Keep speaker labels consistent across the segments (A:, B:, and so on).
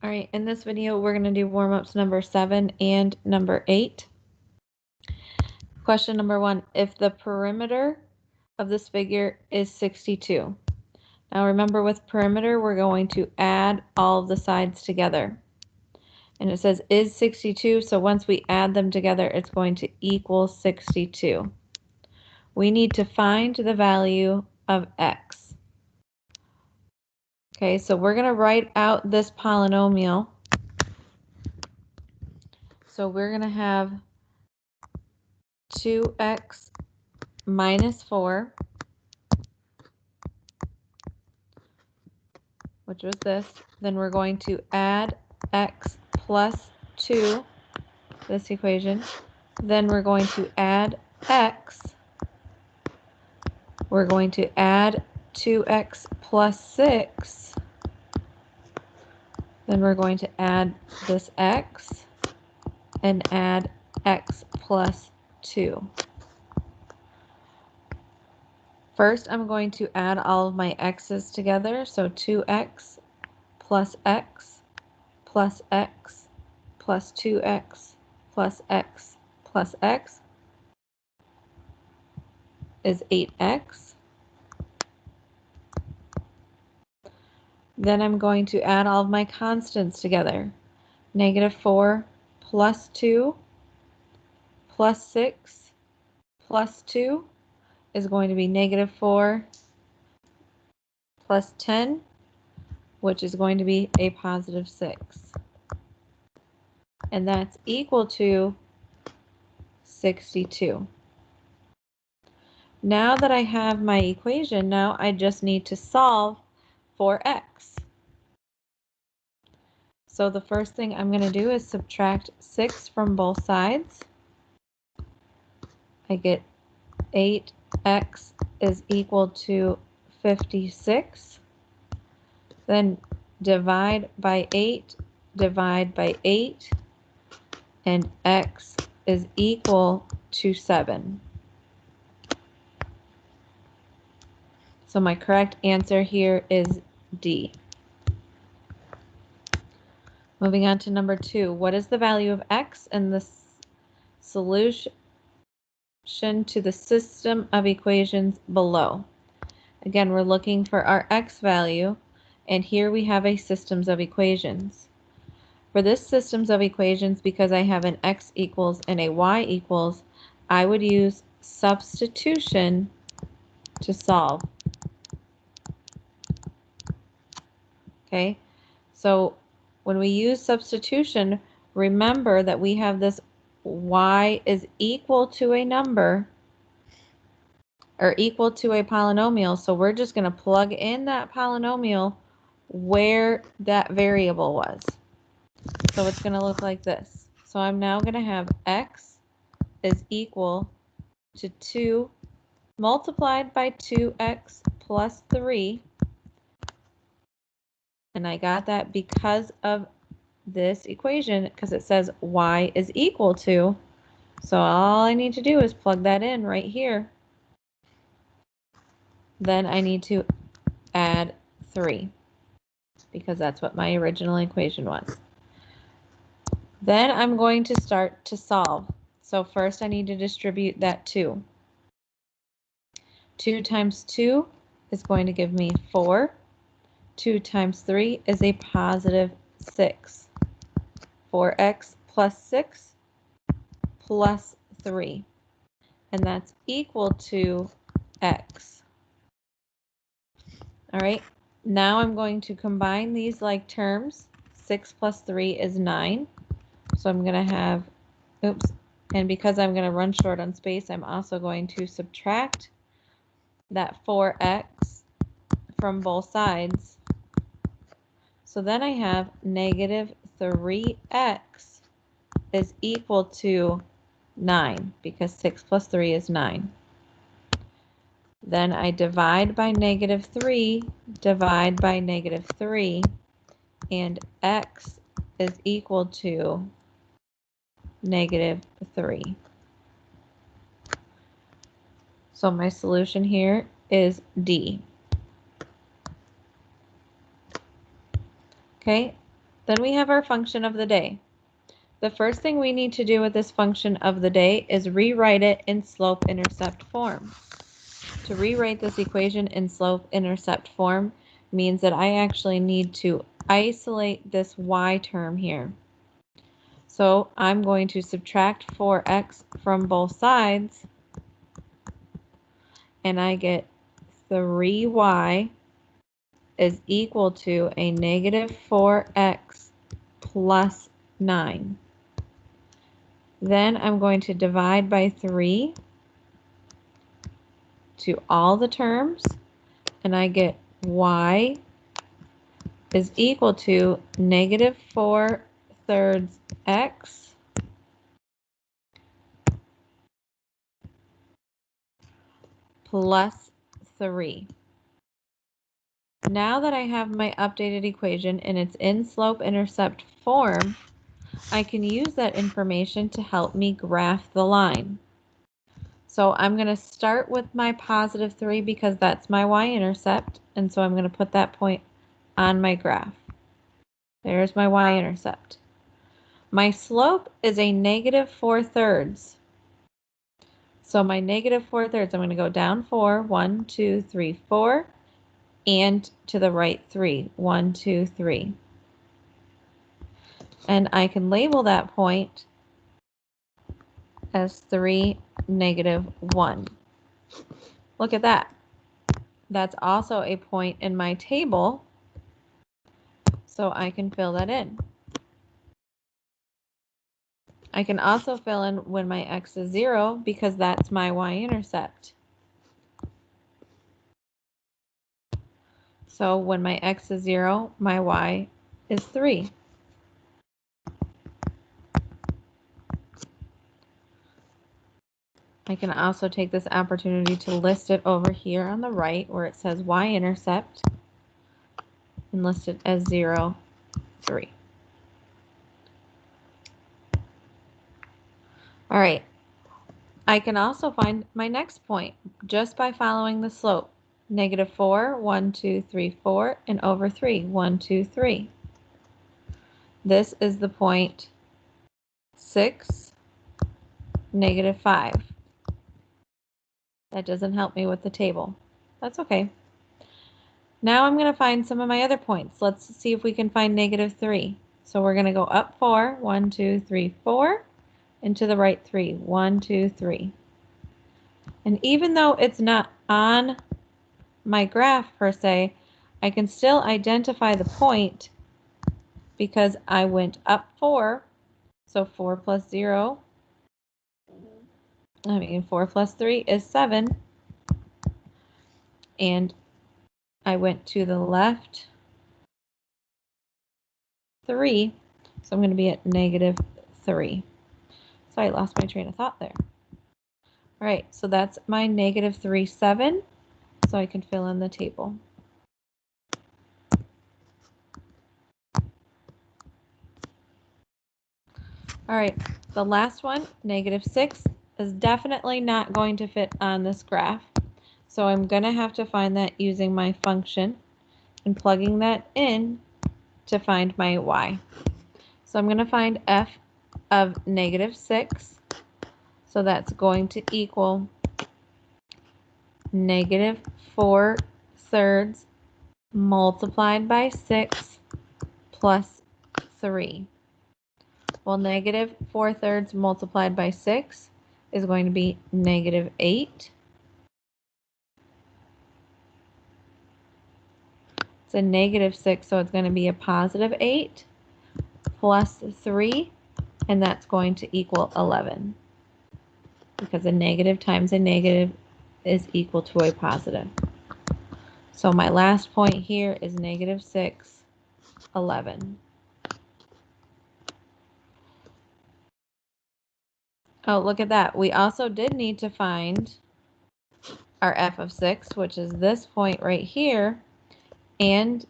A: All right, in this video, we're going to do warm-ups number 7 and number 8. Question number 1, if the perimeter of this figure is 62. Now remember, with perimeter, we're going to add all of the sides together. And it says is 62, so once we add them together, it's going to equal 62. We need to find the value of x. Okay, so we're going to write out this polynomial. So we're going to have 2x minus 4, which was this. Then we're going to add x plus 2, this equation. Then we're going to add x. We're going to add 2x plus 6. Then we're going to add this x and add x plus 2. First, I'm going to add all of my x's together. So 2x plus x plus x plus 2x plus x plus x is 8x. Then I'm going to add all of my constants together. Negative 4 plus 2 plus 6 plus 2 is going to be negative 4 plus 10, which is going to be a positive 6. And that's equal to 62. Now that I have my equation, now I just need to solve for x. So the first thing I'm going to do is subtract 6 from both sides. I get 8x is equal to 56. Then divide by 8, and x is equal to 7. So my correct answer here is D. Moving on to number 2, what is the value of x in the solution to the system of equations below? Again, we're looking for our x value, and here we have a systems of equations. For this systems of equations, because I have an x equals and a y equals, I would use substitution to solve. Okay, so when we use substitution, remember that we have this y is equal to a number or equal to a polynomial, so we're just going to plug in that polynomial where that variable was. So it's going to look like this. So I'm now going to have x is equal to 2 multiplied by 2x plus 3. And I got that because of this equation, because it says y is equal to. So all I need to do is plug that in right here. Then I need to add 3, because that's what my original equation was. Then I'm going to start to solve. So first I need to distribute that 2. 2 times 2 is going to give me 4. 2 times 3 is a positive 6. 4x plus 6 plus 3. And that's equal to x. All right, now I'm going to combine these like terms. 6 plus 3 is 9. So I'm going to have, and because I'm going to run short on space, I'm also going to subtract that 4x from both sides. So then I have negative 3x is equal to 9, because 6 plus 3 is 9. Then I divide by negative 3, divide by negative 3, and x is equal to negative 3. So my solution here is D. Okay, Then we have our function of the day. The first thing we need to do with this function of the day is rewrite it in slope-intercept form. To rewrite this equation in slope-intercept form means that I actually need to isolate this y term here. So I'm going to subtract 4x from both sides, and I get 3y is equal to a negative 4x plus 9. Then I'm going to divide by 3 to all the terms, and I get y is equal to negative 4/3 x plus 3. Now that I have my updated equation and it's in slope-intercept form, I can use that information to help me graph the line. So I'm going to start with my positive 3 because that's my y-intercept, and so I'm going to put that point on my graph. There's my y-intercept. My slope is a negative 4/3. So my negative 4/3, I'm going to go down 4, 1, 2, 3, 4, and to the right 3, 1, 2, 3. And I can label that point as 3, negative 1. Look at that. That's also a point in my table, so I can fill that in. I can also fill in when my x is 0 because that's my y-intercept. So when my x is 0, my y is 3. I can also take this opportunity to list it over here on the right where it says y-intercept and list it as 0, 3. All right. I can also find my next point just by following the slope. Negative 4, 1, 2, 3, 4, and over 3, 1, 2, 3. This is the point 6, negative 5. That doesn't help me with the table. That's okay. Now I'm going to find some of my other points. Let's see if we can find negative 3. So we're going to go up 4, 1, 2, 3, 4, and to the right 3, 1, 2, 3. And even though it's not on my graph per se, I can still identify the point because I went up 4, so 4 plus 0, 4 plus 3 is 7, and I went to the left 3, so I'm going to be at negative 3. So I lost my train of thought there. All right, so that's my negative 3, 7, so I can fill in the table. All right, the last one, negative 6, is definitely not going to fit on this graph. So I'm going to have to find that using my function and plugging that in to find my y. So I'm going to find f of negative 6. So that's going to equal negative 4/3 multiplied by 6 plus 3. Well, negative 4/3 multiplied by 6 is going to be negative 8. It's a negative 6, so it's going to be a positive 8 plus 3, and that's going to equal 11. Because a negative times a negative is equal to a positive. So my last point here is negative 6, 11. Oh, look at that. We also did need to find our f of 6, which is this point right here. And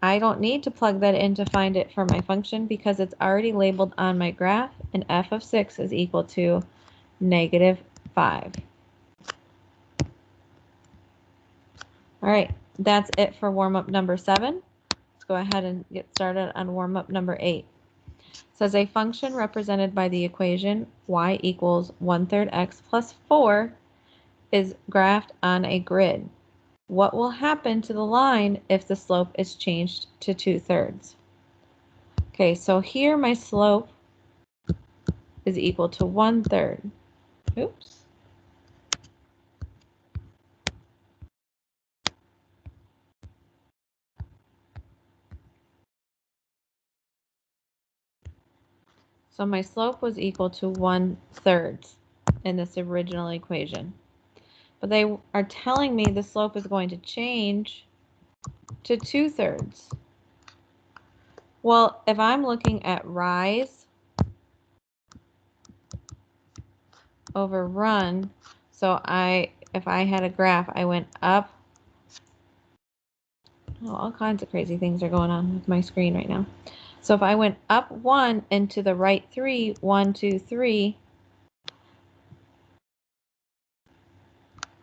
A: I don't need to plug that in to find it for my function because it's already labeled on my graph, and f of 6 is equal to negative 5. All right, that's it for warm-up number 7. let's go ahead and get started on warm up number 8. It says a function represented by the equation y equals 1/3 x plus 4 is graphed on a grid. What will happen to the line if the slope is changed to 2/3? Okay, so here my slope is equal to 1/3. Oops. So my slope was equal to 1/3 in this original equation. But they are telling me the slope is going to change to 2/3. Well, if I'm looking at rise over run, so if I had a graph, I went up. Oh, all kinds of crazy things are going on with my screen right now. So if I went up 1 and to the right 3, 1, 2, 3,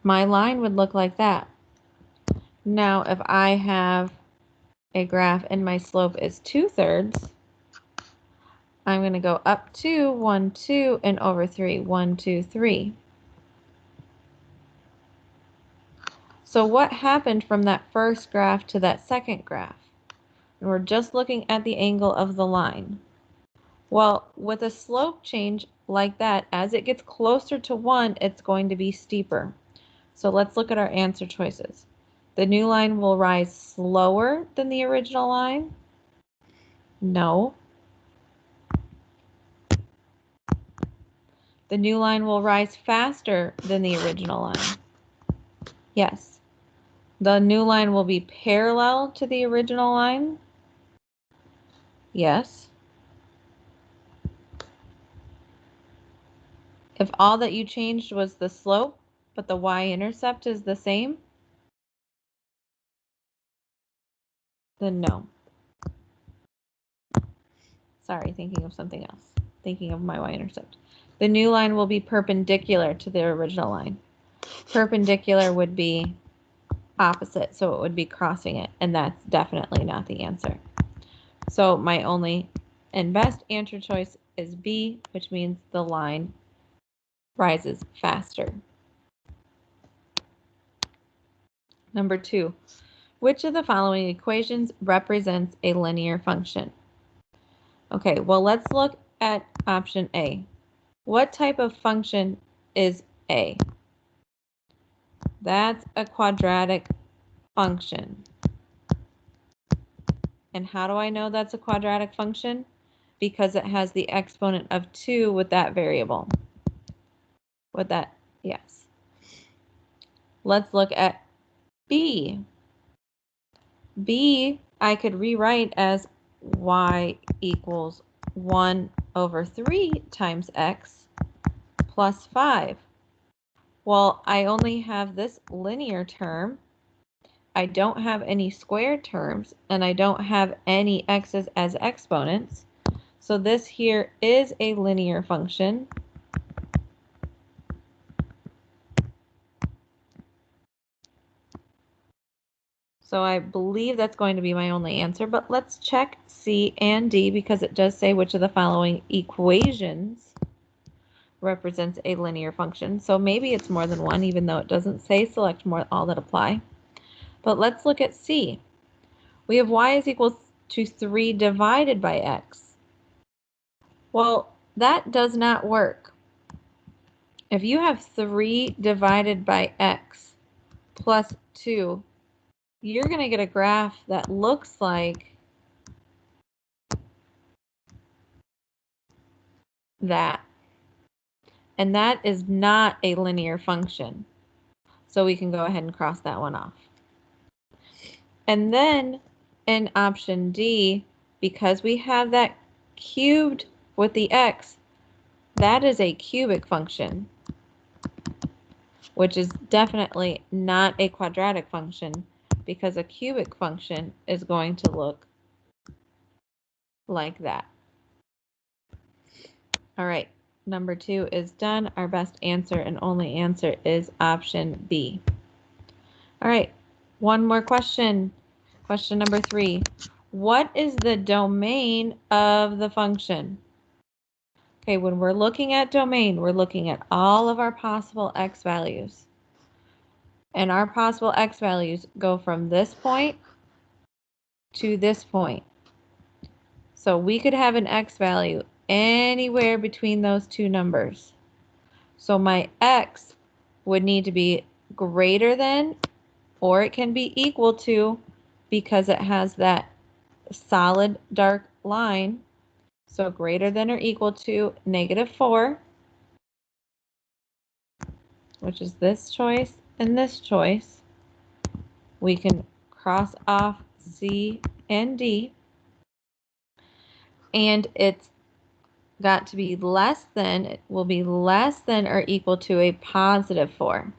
A: my line would look like that. Now, if I have a graph and my slope is 2/3, I'm going to go up 2, 1, 2, and over 3, 1, 2, 3. So what happened from that first graph to that second graph? And we're just looking at the angle of the line. Well, with a slope change like that, as it gets closer to 1, it's going to be steeper. So let's look at our answer choices. The new line will rise slower than the original line? No. The new line will rise faster than the original line? Yes. The new line will be parallel to the original line? Yes. If all that you changed was the slope, but the y-intercept is the same, then no. Sorry, thinking of something else. Thinking of my y-intercept. The new line will be perpendicular to the original line. Perpendicular would be opposite, so it would be crossing it, and that's definitely not the answer. So my only and best answer choice is B, which means the line rises faster. Number 2, which of the following equations represents a linear function? Okay, well, let's look at option A. What type of function is A? That's a quadratic function. And how do I know that's a quadratic function? Because it has the exponent of 2 with that variable. With that, yes. Let's look at B. B, I could rewrite as y equals 1/3 times x plus 5. Well, I only have this linear term. I don't have any squared terms, and I don't have any x's as exponents. So this here is a linear function. So I believe that's going to be my only answer, but let's check C and D because it does say which of the following equations represents a linear function. So maybe it's more than one, even though it doesn't say select more all that apply. But let's look at C. We have y is equal to 3 divided by x. Well, that does not work. If you have 3 divided by x plus 2, you're going to get a graph that looks like that. And that is not a linear function. So we can go ahead and cross that one off. And then in option D, because we have that cubed with the x, that is a cubic function, which is definitely not a quadratic function because a cubic function is going to look like that. All right, number 2 is done. Our best answer and only answer is option B. All right, one more question. Question number 3. what is the domain of the function? Okay, when we're looking at domain, we're looking at all of our possible x values. And our possible x values go from this point to this point. So we could have an x value anywhere between those two numbers. So my x would need to be greater than, or it can be equal to, because it has that solid dark line. So greater than or equal to -4, which is this choice and this choice. We can cross off C and D. And it's got to be less than, it will be less than or equal to a +4.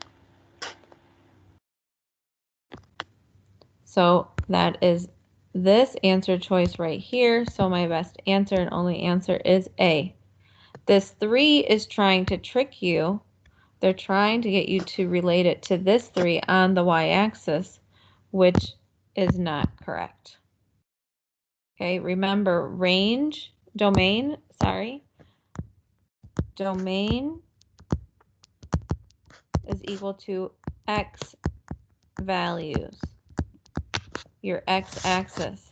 A: So that is this answer choice right here. So my best answer and only answer is A. This 3 is trying to trick you. They're trying to get you to relate it to this 3 on the y-axis, which is not correct. Okay, remember domain is equal to x values, your x-axis,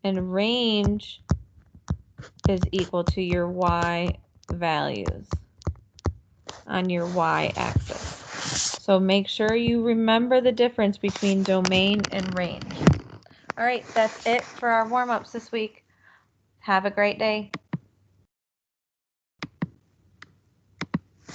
A: and range is equal to your y values on your y-axis. So make sure you remember the difference between domain and range. All right, that's it for our warm-ups this week. Have a great day.